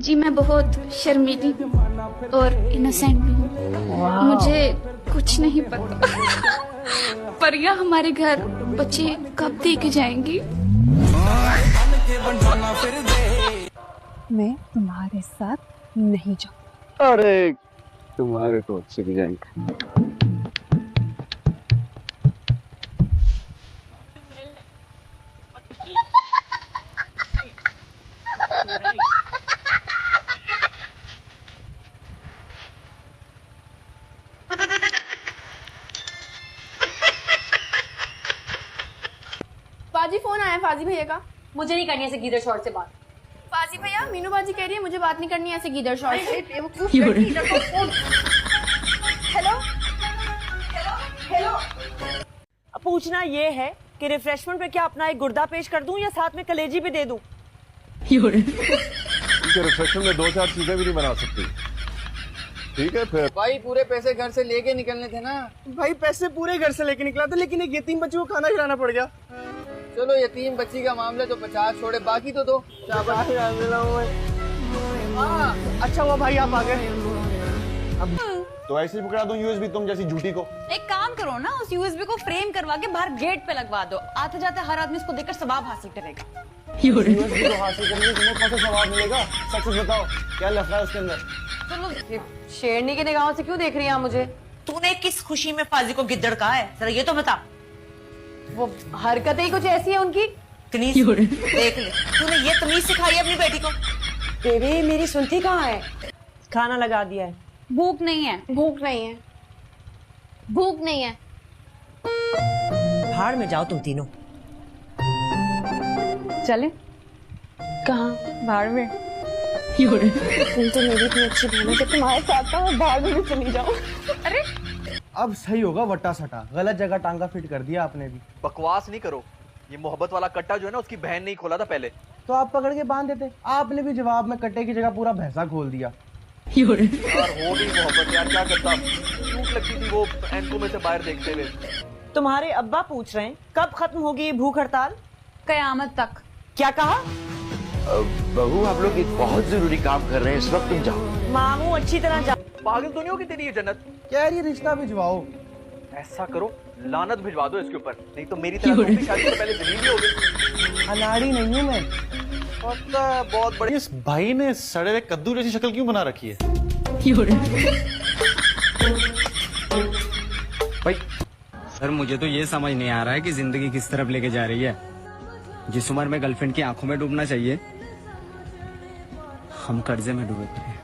जी मैं बहुत शर्मीली हूँ और इनोसेंट भी हूँ। मुझे कुछ नहीं पता। परिया हमारे घर बच्चे कब दे के जाएंगी? मैं तुम्हारे साथ नहीं जाऊँ। अरे तुम्हारे तो अच्छे भी जाएंगे। बाजी फोन आया फाजी भैया का। मुझे नहीं करनी ऐसे गीदड़ शॉर्ट से बात। फाजी भैया मीनू बाजी कह रही है मुझे बात नहीं करनी है ऐसे गीदड़ शॉर्ट से। Hello hello. अब पूछना ये है कि रिफ्रेशमेंट पे क्या अपना एक गुर्दा पेश कर दूं या साथ में कलेजी भी दे दूं? रिफ्रेशमेंट में 2-4 चीजें भी नहीं बना सकती। ठीक है फिर। भाई पूरे पैसे घर से लेके निकलने थे ना। भाई पैसे पूरे घर से लेके निकला था, लेकिन एक यतीम बच्चे को खाना खिलाना पड़ गया। चलो यतीम बच्ची का मामला तो 50 छोड़े, बाकी तो दो। अच्छा हुआ भाई आप आ गए। तो ऐसे ही पकड़ा दूं यूएसबी तुम जैसी झूठी को। एक काम करो ना, उस यूएसबी को फ्रेम करवा के बाहर गेट पे लगवा दो। आते जाते हर आदमी इसको देखकर सवाब हासिल करेगा। यूएसबी को हासिल करने में तुम्हें कौन सा सवाब मिलेगा? सच सच बताओ क्या लफड़ा है उसके अंदर? चलो शेरनी की निगाहों से क्यों देख रही है मुझे? तूने किस खुशी में फाजी को गिद्दड़ कहा है, जरा ये तो बता। वो हरकतें ही कुछ ऐसी है उनकी। तमीज देख ले, तूने ये तमीज सिखाई है अपनी बेटी को? बेबी मेरी सुनती कहाँ है? खाना लगा दिया है। भूख नहीं है, भूख नहीं है, भूख नहीं है। भाड़ में जाओ तुम तीनों। चले कहाँ? भाड़ में। तुम तो मेरी इतनी अच्छी बहन है कि तुम्हारे साथ मैं भाड़ में भी चली जाऊँ। अरे अब सही होगा वट्टा सटा, गलत जगह टांगा फिट कर दिया आपने भी। बकवास नहीं करो, ये मोहब्बत वाला कट्टा जो है ना उसकी बहन ने ही खोला था पहले। तो आप पकड़ के बांध देते, आपने भी जवाब में कट्टे की जगह पूरा भैंसा खोल दिया। यार हो गई मोहब्बत यार, क्या करता, भूख लगती थी वो एंको में से बाहर देखते हुए। तुम्हारे अब्बा पूछ रहे हैं कब खत्म होगी ये भूख हड़ताल? कयामत तक। क्या कहा? बहू आप लोग एक बहुत जरूरी काम कर रहे हैं, इस वक्त तुम जाओ। मामू अच्छी तरह जा। पागल तो नहीं होगी तेरी ये जन्नत? क्या ये रिश्ता भिजवाओ। ऐसा करो लानत भिजवा दो इसके ऊपर, नहीं तो मेरी तरह तुम भी शादी से पहले जलील ही होगे। अनाड़ी नहीं हूँ मैं। पता बहुत बड़ी। इस भाई ने सड़े हुए कद्दू जैसी शक्ल क्यों बना रखी है? भाई सर मुझे तो ये समझ नहीं आ रहा है कि जिंदगी किस तरफ लेके जा रही है। जिस उम्र में गर्लफ्रेंड की आंखों में डूबना चाहिए हम कर्जे में डूबे पड़े हैं।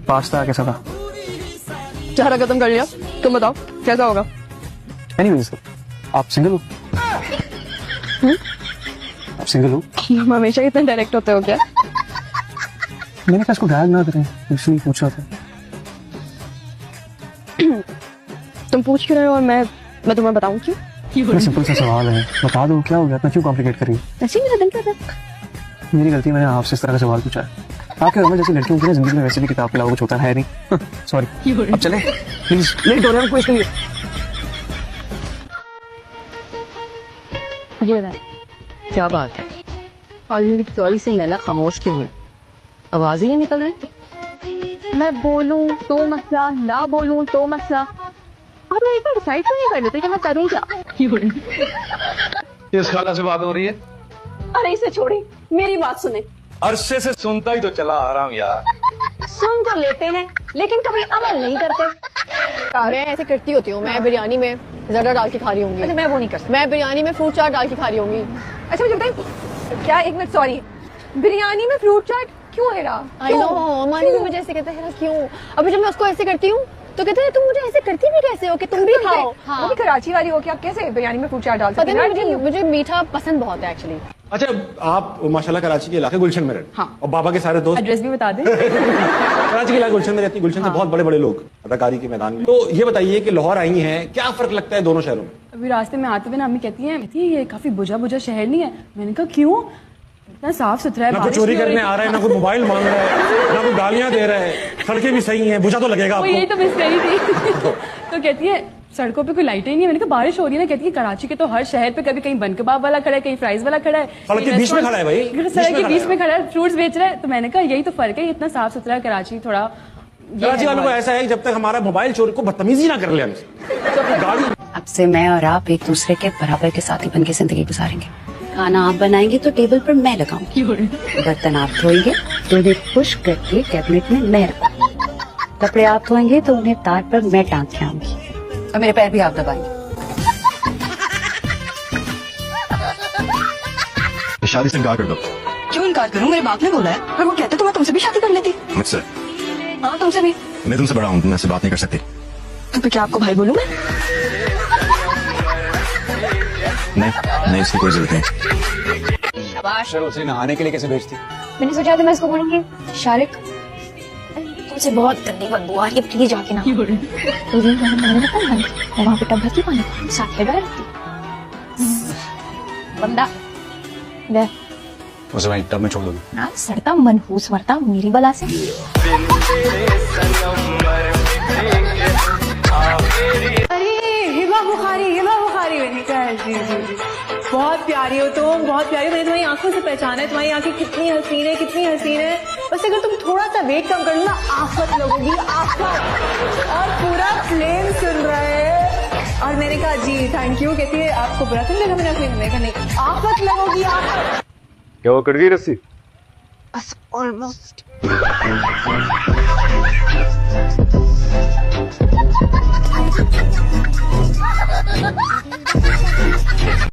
पास्ता कैसा था? चारा खत्म कर लिया, तुम बताओ कैसा होगा? एनीवेज, आप सिंगल हो? आप सिंगल हो? तुम हमेशा इतने डायरेक्ट होते हो क्या? मैंने कहा इसको ड्रैग ना करें, इसलिए पूछ रहा था। तुम पूछ क्यों रहे हो और मैं तुम्हें बताऊं क्यों? सिंपल सा सवाल है, बता दो क्या हो गया, इतना क्यों कॉम्प्लिकेट कर रही है? ऐसे ही मेरा दिल कर रहा है। मेरी गलती, मैंने आपसे इस तरह का सवाल पूछा है। आपके घर में जैसी लड़कियों की ना जिंदगी में वैसे भी किताब के अलावा कुछ होता है नहीं। सॉरी, अब चलें प्लीज, लेट हो रहा है हमको इसके लिए। क्या बात है? सॉरी से लैला खामोश क्यों है? आवाज ही नहीं निकल रही। मैं बोलूं तो मसला, ना बोलूं तो मसला। अब एक बार डिसाइड क्यों नहीं कर लेते कि मैं करूं क्या? इस खाला से बात हो रही है? अरे इसे छोड़ी, मेरी बात सुने। अरसे से सुनता ही तो चला आ रहा हूँ यार। सुन तो लेते हैं लेकिन कभी अमल नहीं करते। मैं ऐसे करती होती हूँ, मैं बिरयानी में ज़रा डाल के खा रही होंगी। अच्छा मैं वो नहीं कर सकती। मैं बिरयानी में फ्रूट चाट डाल के खा रही होंगी। अच्छा मुझे बताइए क्या, एक मिनट सॉरी, बिरयानी में फ्रूट चाट क्यों है? आई नो, हमारी भी मुझे ऐसे कहते हैं क्यों? अभी जब मैं उसको ऐसे करती हूँ तो कहते हैं तुम मुझे ऐसे करती भी कैसे हो कि तुम भी खाओ? हाँ। वो भी कराची वाली हो कि आप कैसे बिरयानी में फ्रूट चाट डाल सकते हैं? पता नहीं, मुझे मीठा पसंद बहुत है एक्चुअली। अच्छा आप माशाल्लाह कराची के इलाके गुलशन में रहते? हाँ। और बाबा के सारे दोस्त? एड्रेस भी बता दें। कराची के इलाके गुलशन में रहती है। गुलशन से बहुत बड़े बड़े लोग अदाकारी के मैदान में। तो ये बताइए कि लाहौर आई हैं, क्या फर्क लगता है दोनों शहरों में? अभी रास्ते में आते हुए ना अम्मी कहती है ये काफी बुझा बुझा शहर नहीं है। मैंने कहा क्यों, इतना साफ सुथरा है, ना कोई चोरी करने आ रहा है, ना कोई मोबाइल मांग रहा है, ना कोई गालियां दे रहा है, सड़कें भी सही हैं, बुझा तो लगेगा आपको। यही तो मिस करी थी। तो कहती है सड़कों पे कोई लाइटें ही नहीं है। मैंने कहा बारिश हो रही है ना। कहती है कराची के तो हर शहर पे कभी कहीं बन कबाब वाला खड़ा है, कहीं फ्राइज वाला खड़ा है, सड़क के बीच में खड़ा है भाई, सड़क के बीच में खड़ा है, फ्रूट्स बेच रहा है। तो मैंने कहा यही तो फर्क है, इतना साफ सुथरा कराची थोड़ा। कराची वालों को ऐसा है जब तक हमारा मोबाइल चोरी को बदतमीजी ना कर ले हमसे तो गाड़ी। अब से मैं और आप एक दूसरे के बराबर के साथी बन के जिंदगी गुजारेंगे। खाना आप बनाएंगे तो टेबल पर मैं लगाऊंगी, बर्तन आप धोएंगे तो उन्हें खुश करके कैबिनेट में मैं रखूंगी, कपड़े आप धोएंगे तो उन्हें तार पर मैं टांग के आऊंगी, और मेरे पैर भी आप दबाएंगे। शादी से इनकार कर दो। क्यों इनकार करूं? मेरे बाप ने बोला है, और वो कहते तो मैं तुमसे भी शादी कर लेती। मुझसे? हाँ तुमसे भी। मैं तुमसे बड़ा हूँ, तुम ऐसे बात नहीं कर सकती। तो क्या आपको भाई बोलूं मैं? नहीं, इसकी कोई जरूरत नहीं। सर उसे नहाने के लिए कैसे भेजती? मैंने सोचा था मैं इसको बोलूंगी शारिक तुमसे बहुत गंदी बदबू आ रही है, प्लीज जाके ना। तो दिन का मैंने बताया मैं वहाँ पे टब भरती पानी साथ में बैठती बंदा ले उसे वहीं टब में छोड़ दोगे ना, सड़ता मनहूस मरता मेरी बला से। हिबा बुखारी मैंने कहा जी बहुत प्यारी हो तुम, बहुत प्यारी। मैंने तुम्हारी आंखों से पहचाना है, तुम्हारी आंखें कितनी हसीन है, कितनी हसीन है। बस अगर तुम थोड़ा सा वेट कम कर लो ना, आफत लगोगी आफत। और पूरा प्लेन सुन रहा है। और मैंने कहा जी थैंक यू। कहती है आपको बुरा तो नहीं लगा? मैंने कहा नहीं, आफत लगोगी आफत। क्या वो कट गई रस्सी? बस ऑलमोस्ट।